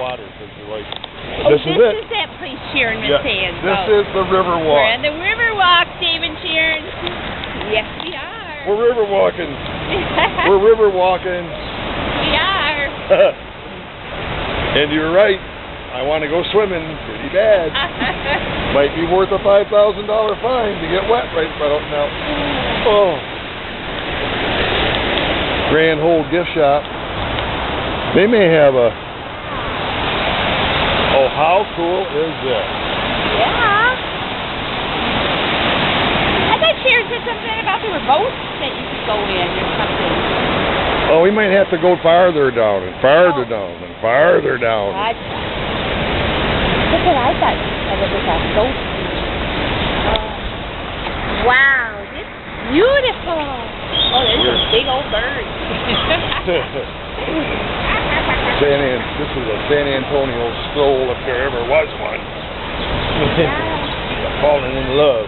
water because you're like, Oh, this is it. This is that place Sharon was Yeah, saying. this is the river We're walk. on the river walk, Dave and Sharon. Yes, we are. We're river walking. We're river walking. We are. And you're right. I want to go swimming pretty bad. Might be worth a $5,000 fine to get wet right about now. Oh. Grand Hole gift shop. They may have a... Oh, how cool is this? Yeah. I thought Sharon said something about there were boats that you could go in or something. Oh, we might have to go farther down and farther down and farther down. Look what I thought of it was a boat. Wow, this is beautiful. Oh, there's a big old bird. This is a San Antonio stroll if there ever was one. Falling in love.